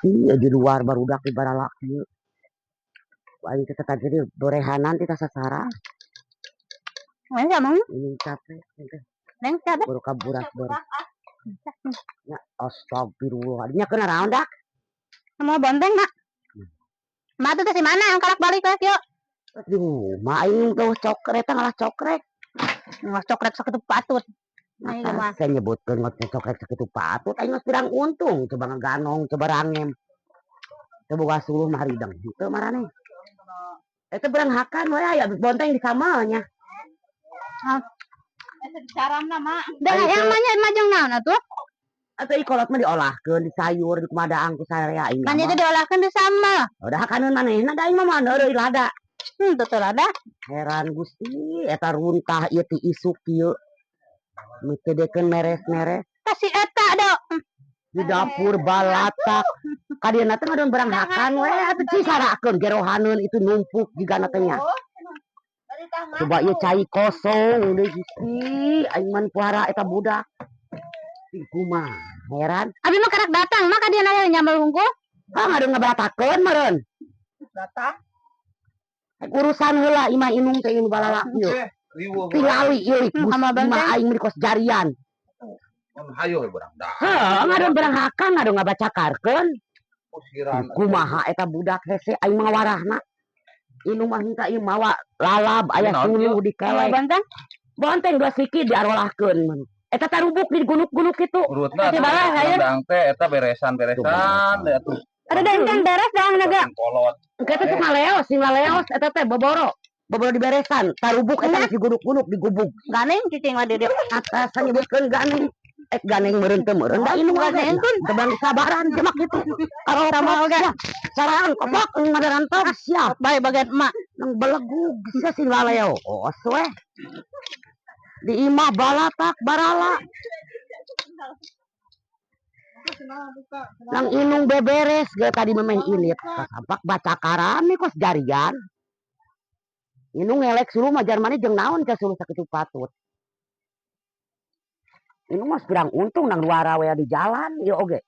Iya di luar barudak di baralak ieu. Aing teh tadi di dorehanan ti sasara. Main sama Ini capek. neng kada. Baru kaburas baru. Ya astagfirullah. Nya kena naon dak? Mau bonteng mak. Mak tuh si mana yang kalak balik lah yuk. Aduh, main tuh cokret ngalah cokret. Nggak cokret sakitu patut. Ayo mah. Saya nyebutkeun ngoceh cokret sakitu patut aing geus pirang untung coba ngaganong coba rangem. Teu boga suluh mah rideng. Teu marane. Eta beranghakan we aya bonteng di kamalnya. Eta dicaramna mak. Da yang manya majang naon atuh? Atau ikolot mah diolahkeun di sayur di kumadaang ku sarea aing. Manya teh diolahkeun di sama. Udah hakaneun manehna da aing mah mana deui lada. Betul ada. Heran Gusti eta runtah ieu ti isuk ieu. Mitedekeun meres-meres. Kasih eta dok. Di dapur balatak. Kadieuna teh ngadon beranghakan we atuh cisarakeun gerohaneun itu numpuk jigana teh nya. Coba ieu cai kosong deui Gusti aing man puara eta budak. Kumaha heran. Abi mah karak datang mah kadieuna aya nyambel hungkul. Ah ngadon ngabalatakeun meureun. Datang. Urusan heula imah inung teh ieu balalak ieu. Tingali ieu imah aing di kos jarian. Hayo berang dah. Heuh ngadon beranghakan ngadon ngabacakarkeun. Kumaha eta budak hese aing mah warahna. Inung mah henteu ieu mawa lalab aya suluh di kelek. Bonteng. Bonteng 2 sikit diarolahkeun. Eta tarubuk di gunuk-gunuk kitu. Urutna dang teh eta beresan-beresan deh atuh. Ada dangkang beres dang naga. Kolot. Eta teh ngaleos, sing ngaleos eta teh boboro. Boboro di beresan, tarubuk eta geus digunuk-gunuk digubuk. Ganeng cicing mah di Atas nyebutkeun ganeng. Ganeng meureun teu meureun da inung ganeng teh. Tebang sabaran jemak gitu. Karo sama oge. Saraan kopok ngadarantog siap. Bae bagian emak. Nang belegug sia sing laleo. Os we. Di imah balatak barala. Nang inung beberes ge tadi memeh ilit. Kasampak baca karami kos jarian. Inung ngelek suluh majar maneh jeung naon ca suluh sakitu patut. Inung mah pirang untung nang luar we di jalan ieu oge.